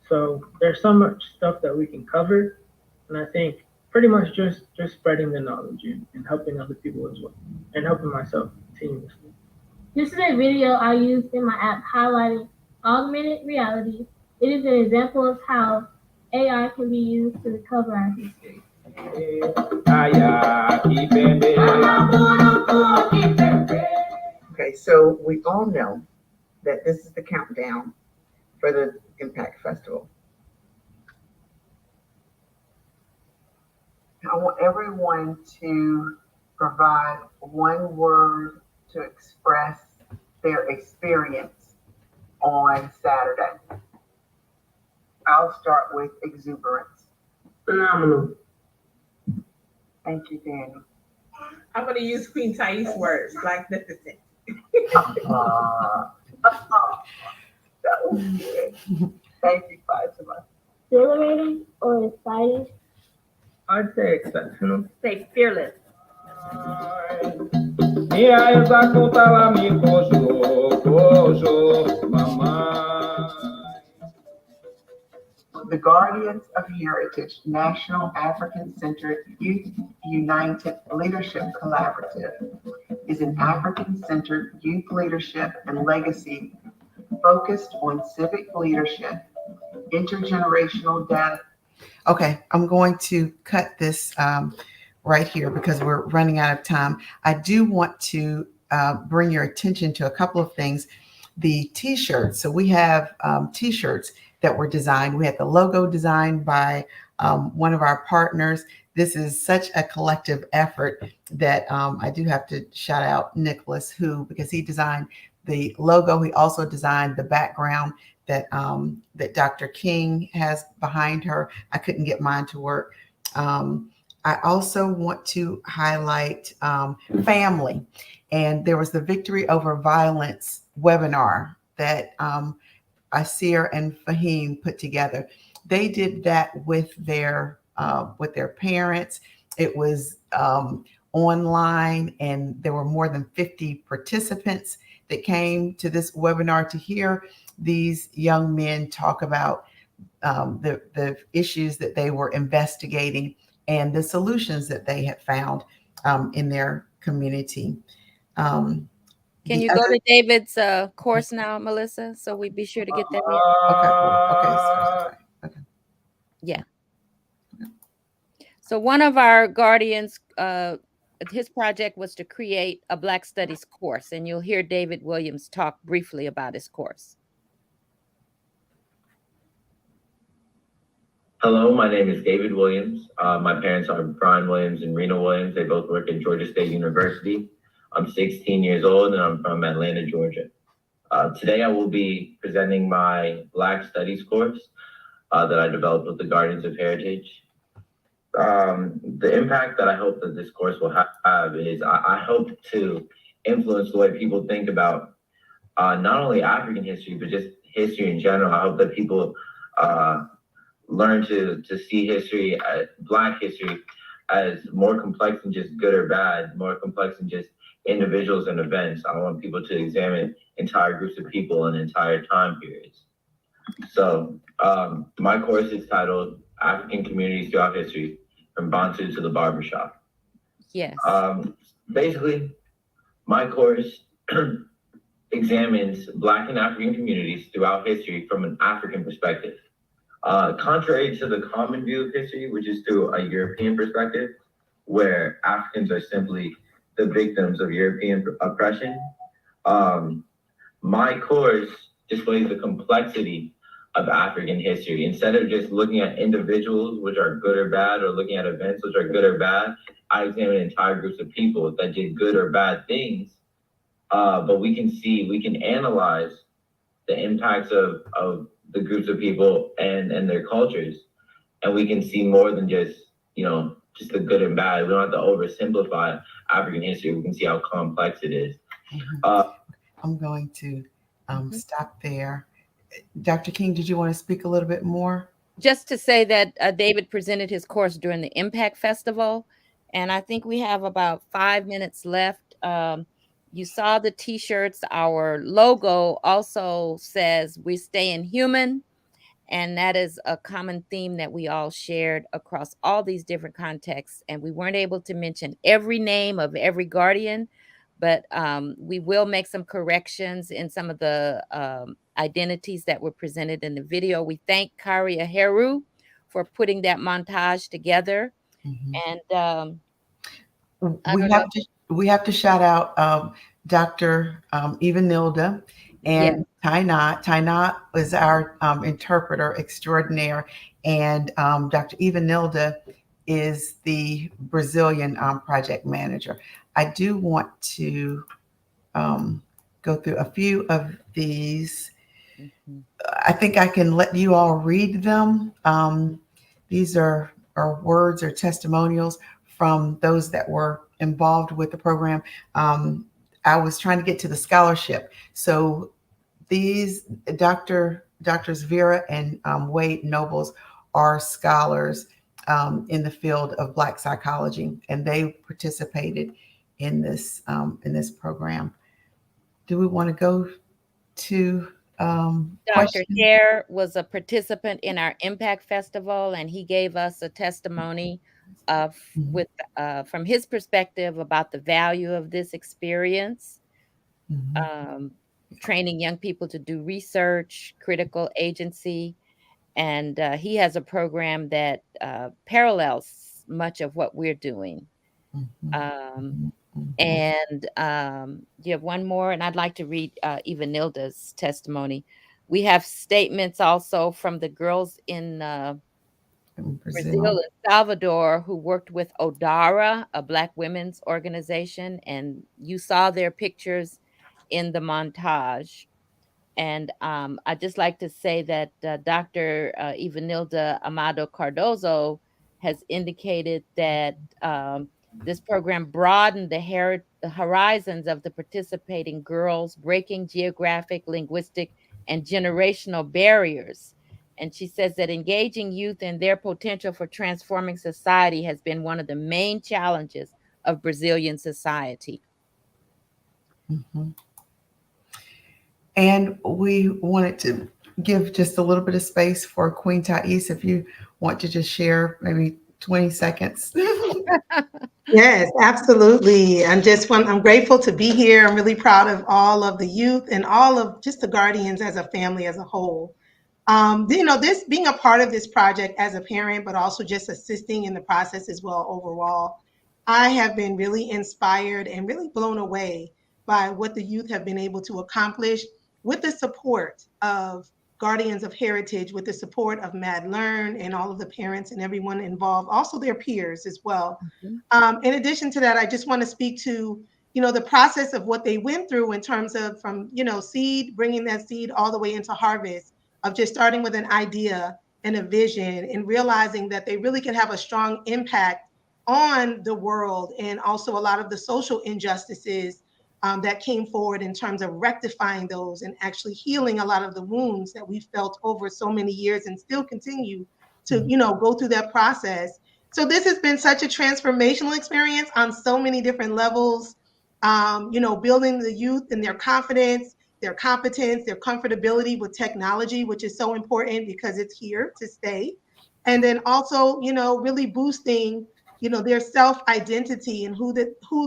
So there's so much stuff that we can cover, and I think pretty much just spreading the knowledge and helping other people as well, and helping myself continuously. This is a video I used in my app highlighting augmented reality. It is an example of how AI can be used to recover our history. Okay, so we all know that this is the countdown for the Impact Festival. I want everyone to provide one word to express their experience on Saturday. I'll start with exuberance. Phenomenal. Thank you, Daniel. I'm going to use Queen Thais' words, magnificent. That was good. Thank you, Fatima. Exhilarating or exciting? I'd say exceptional. Say fearless. the Guardians of Heritage National African-Centered Youth United Leadership Collaborative is an African-centered youth leadership and legacy focused on civic leadership, intergenerational data. Okay, I'm going to cut this right here because we're running out of time. I do want to bring your attention to a couple of things. The t-shirts. So we have t-shirts that were designed. We had the logo designed by one of our partners. This is such a collective effort that I do have to shout out Nicholas, because he designed the logo. He also designed the background that that Dr. King has behind her. I couldn't get mine to work. I also want to highlight family. And there was the Victory Over Violence webinar that Asir and Fahim put together. They did that with their parents. It was online, and there were more than 50 participants that came to this webinar to hear these young men talk about the issues that they were investigating and the solutions that they had found in their community. Can you go to David's course now, Melissa? So we be sure to get that in. Okay. Yeah. So one of our guardians, his project was to create a Black Studies course, and you'll hear David Williams talk briefly about his course. Hello, my name is David Williams. My parents are Brian Williams and Rena Williams. They both work at Georgia State University. I'm 16 years old and I'm from Atlanta, Georgia. Today I will be presenting my Black Studies course that I developed with the Guardians of Heritage. The impact that I hope that this course will have is I hope to influence the way people think about not only African history, but just history in general. I hope that people learn to see history, Black history, as more complex than just good or bad, more complex than just individuals and events. I want people to examine entire groups of people and entire time periods. So my course is titled African Communities Throughout History, from Bantu to the Barbershop. Yes. Basically, my course examines Black and African communities throughout history from an African perspective. Contrary to the common view of history, which is through a European perspective, where Africans are simply the victims of European oppression, my course displays the complexity of African history. Instead of just looking at individuals, which are good or bad, or looking at events, which are good or bad, I examine entire groups of people that did good or bad things. But we can analyze the impacts of the groups of people and their cultures. And we can see more than just the good and bad. We don't have to oversimplify African history. We can see how complex it is. I'm going to stop there. Dr. King, did you want to speak a little bit more? Just to say that David presented his course during the Impact Festival, and I think we have about 5 minutes left. You saw the t-shirts. Our logo also says "We're staying human," and that is a common theme that we all shared across all these different contexts. And we weren't able to mention every name of every guardian, but we will make some corrections in some of the identities that were presented in the video. We thank Kari Aheru for putting that montage together. Mm-hmm. And we have to shout out Dr. Evanilda and Taina. Taina is our interpreter extraordinaire, and Dr. Evanilda is the Brazilian project manager. I do want to go through a few of these. Mm-hmm. I think I can let you all read them. These are words or testimonials from those that were involved with the program. I was trying to get to the scholarship. So these Doctors Vera and Wade Nobles are scholars in the field of Black psychology, and they participated in this program. Do we want to go to Dr. question? Hare was a participant in our Impact Festival, and he gave us a testimony of Mhm. with from his perspective about the value of this experience, Mhm. training young people to do research, critical agency, and he has a program that parallels much of what we're doing. Mhm. Um, Mhm. Mhm. and you have one more, and I'd like to read Ivanilda's testimony. We have statements also from the girls in In Brazil Brazil. and Salvador who worked with Odara, a Black women's organization, and you saw their pictures in the montage. And I'd just like to say that Dr. Ivanilda Amado Cardozo has indicated that this program broadened the horizons of the participating girls, breaking geographic, linguistic, and generational barriers. And she says that engaging youth in their potential for transforming society has been one of the main challenges of Brazilian society. Mhm. And we wanted to give just a little bit of space for Queen Thais, if you want to just share maybe 20 seconds. Yes, absolutely. I'm grateful to be here. I'm really proud of all of the youth and all of just the Guardians as a family as a whole. This being a part of this project as a parent, but also just assisting in the process as well overall, I have been really inspired and really blown away by what the youth have been able to accomplish with the support of Guardians of Heritage, with the support of Madeline and all of the parents and everyone involved, also their peers as well. Mhm. In addition to that, I just want to speak to, the process of what they went through in terms of from, seed, bringing that seed all the way into harvest, of just starting with an idea and a vision and realizing that they really can have a strong impact on the world and also a lot of the social injustices that came forward in terms of rectifying those and actually healing a lot of the wounds that we felt over so many years and still continue to, go through that process. So this has been such a transformational experience on so many different levels. Building the youth and their confidence, their competence, their comfortability with technology, which is so important because it's here to stay. And then also, really boosting, their self-identity and who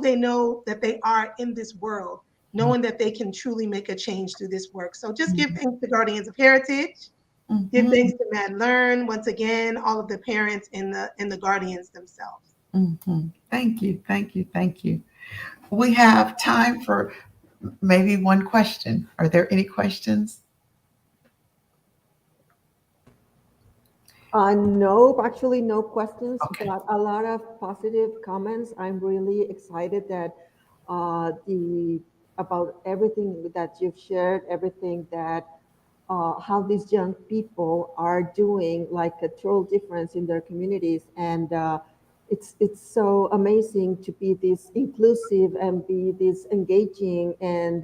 they know that they are in this world, knowing that they can truly make a change through this work. So just give thanks to Guardians of Heritage. Give Mhm. thanks to Madeline, once again, all of the parents and the guardians themselves. Mhm. Thank you. Thank you. Thank you. We have time for maybe one question. Are there any questions? No, actually, no questions, Okay. but a lot of positive comments. I'm really excited that the about everything that you've shared, everything that how these young people are doing, like a total difference in their communities, and it's so amazing to be this inclusive and be this engaging and.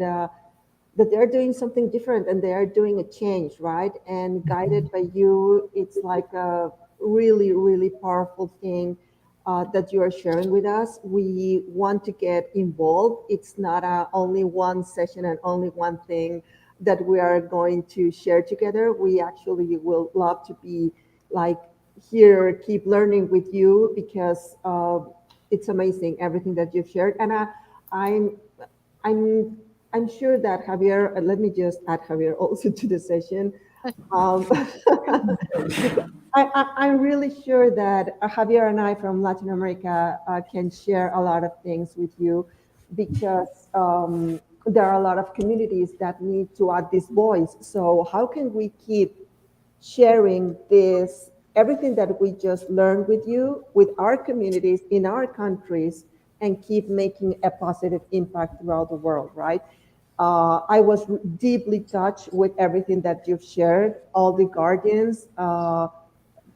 That they're doing something different and they are doing a change, right? And guided by you, it's like a really, really powerful thing that you are sharing with us. We want to get involved. It's not only one session and only one thing that we are going to share together. We actually will love to be like here, keep learning with you because it's amazing everything that you've shared. And I'm I'm I'm sure that Javier, let me just add Javier also to the session. Um, because I'm really sure that Javier and I from Latin America can share a lot of things with you because there are a lot of communities that need to add this voice. So how can we keep sharing this, everything that we just learned with you, with our communities in our countries, and keep making a positive impact throughout the world, right? I was deeply touched with everything that you've shared, all the guardians.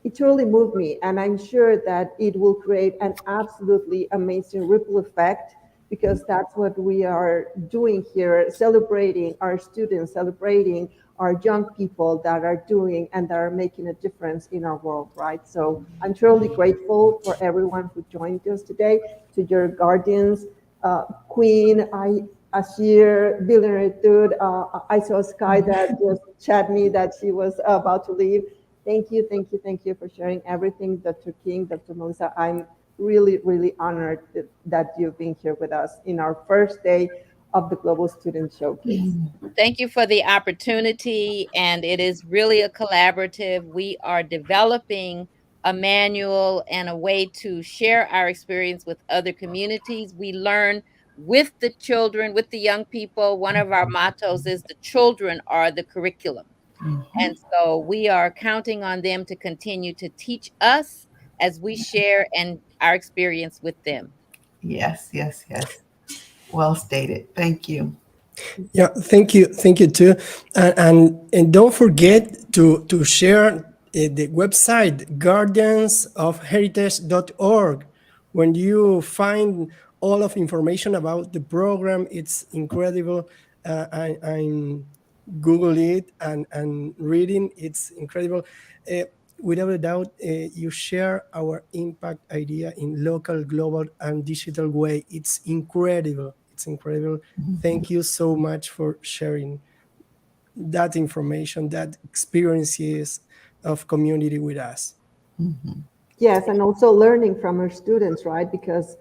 It truly moved me, and I'm sure that it will create an absolutely amazing ripple effect because that's what we are doing here, celebrating our students, celebrating our young people that are doing and that are making a difference in our world, right? So I'm truly grateful for everyone who joined us today, to your guardians. Queen, Ashir, billionaire dude. I saw Sky that just chat me that she was about to leave. Thank you, thank you, thank you for sharing everything, Dr. King, Dr. Melissa. I'm really, really honored that you've been here with us in our first day of the Global Student Showcase. Thank you for the opportunity, and it is really a collaborative. We are developing a manual and a way to share our experience with other communities. We learn with the children, with the young people. One of our mottos is the children are the curriculum. And so we are counting on them to continue to teach us as we share and our experience with them. Yes, yes, yes. Well stated. Thank you. Yeah, thank you too, and don't forget to share the website guardiansofheritage.org. When you find all of information about the program, it's incredible. I'm Google it and reading. It's incredible. Uh, Without a doubt, you share our impact idea in local, global, and digital way. It's incredible. It's incredible. Thank you so much for sharing that information, that experiences of community with us. Yes, and also learning from our students, right? Because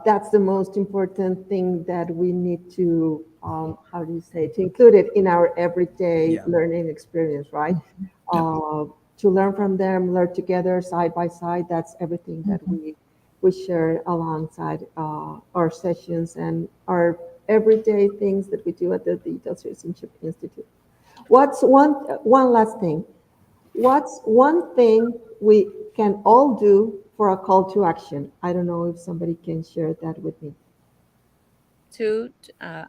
that's the most important thing that we need to, how do you say, to include it in our everyday learning experience, right? To learn from them, learn together, side by side. That's everything that we share alongside our sessions and our everyday things that we do at the Digital Citizenship Institute. What's one last thing? What's one thing we can all do for a call to action? I don't know if somebody can share that with me.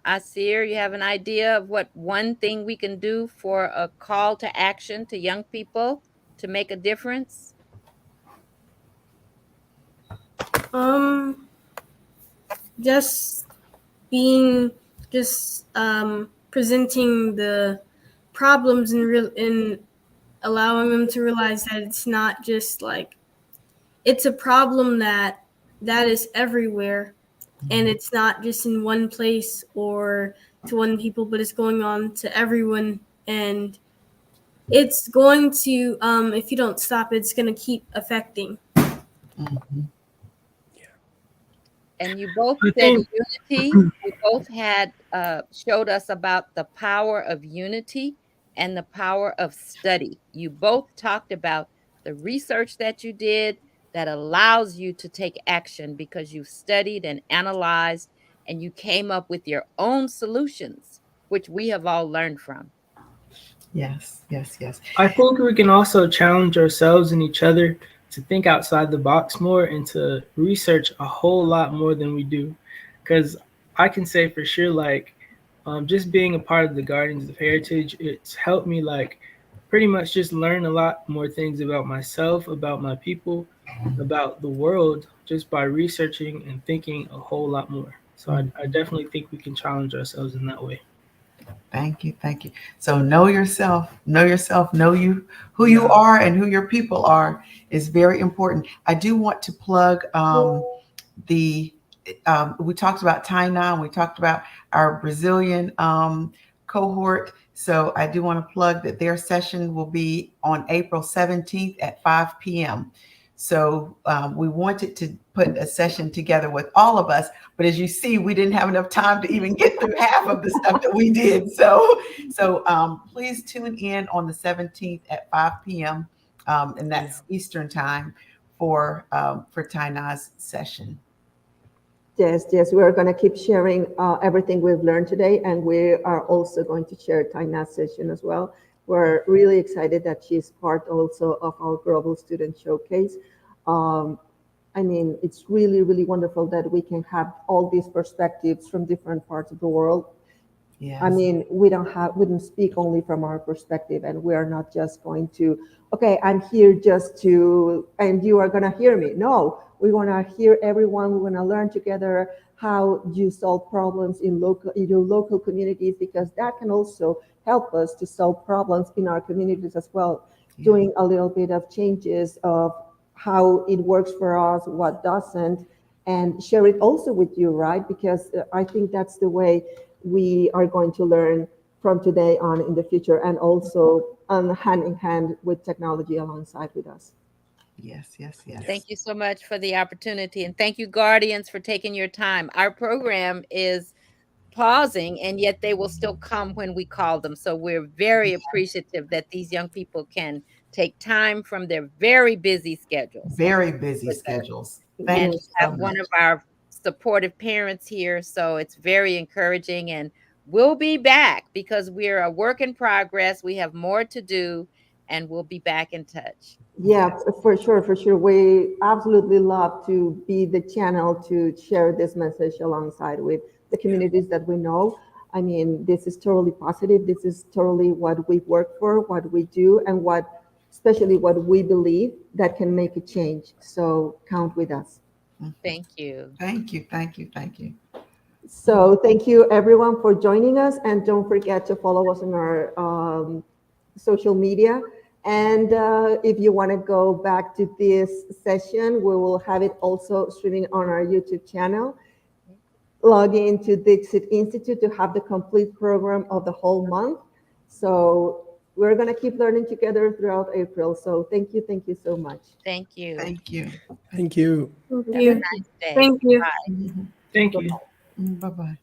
Asir, you have an idea of what one thing we can do for a call to action to young people to make a difference? Just being presenting the problems and allowing them to realize that it's not just like it's a problem that is everywhere, and it's not just in one place or to one people, but it's going on to everyone, and it's going to if you don't stop, it's going to keep affecting. And you both I said think unity. You both had showed us about the power of unity and the power of study. You both talked about the research that you did that allows you to take action because you studied and analyzed and you came up with your own solutions, which we have all learned from. Yes, yes, yes. I think we can also challenge ourselves and each other to think outside the box more and to research a whole lot more than we do. Because I can say for sure, like, just being a part of the Guardians of Heritage, it's helped me, like, pretty much just learn a lot more things about myself, about my people, about the world, just by researching and thinking a whole lot more. So I definitely think we can challenge ourselves in that way. Thank you, thank you. So know yourself, know you who you are and who your people are is very important. I do want to plug the we talked about Tainan, we talked about our Brazilian cohort. So I do want to plug that their session will be on April 17th at 5 p.m. So we wanted to put a session together with all of us, but as you see, we didn't have enough time to even get through half of the stuff that we did. So please tune in on the 17th at 5 p.m. And that's Eastern time for Taina's session. Yes, we are going to keep sharing everything we've learned today, and we are also going to share Taina's session as well. We're really excited that she's part also of our Global Student Showcase. I mean, it's really, really wonderful that we can have all these perspectives from different parts of the world. Yes. I mean, we don't speak only from our perspective, and we are not just going to, okay, I'm here just to, and you are going to hear me. No, we want to hear everyone. We want to learn together how you solve problems in your local communities, because that can also help us to solve problems in our communities as well. Yeah. Doing a little bit of changes of how it works for us, what doesn't, and share it also with you, right? Because I think that's the way we are going to learn from today on in the future, and also hand in hand with technology alongside with us. Yes, yes, yes. Thank you so much for the opportunity, and thank you, Guardians, for taking your time. Our program is pausing, and yet they will still come when we call them. So we're very appreciative that these young people can take time from their very busy schedules. Very busy with us. schedules. And Thank we you have so one much. of our supportive parents here, so it's very encouraging. And we'll be back because we're a work in progress. We have more to do, and we'll be back in touch. Yeah, for sure, for sure. We absolutely love to be the channel to share this message alongside with the communities that we know. I mean, this is totally positive. This is totally what we work for, what we do, and especially what we believe that can make a change. So count with us. Thank you. Thank you, thank you, thank you. So thank you everyone for joining us, and don't forget to follow us on our social media. And if you want to go back to this session, we will have it also streaming on our YouTube channel. Log into Dixit Institute to have the complete program of the whole month. So we're going to keep learning together throughout April. So thank you so much. Thank you. Thank you. Thank you. Have a nice day. Thank you. Bye. Thank you. Bye-bye.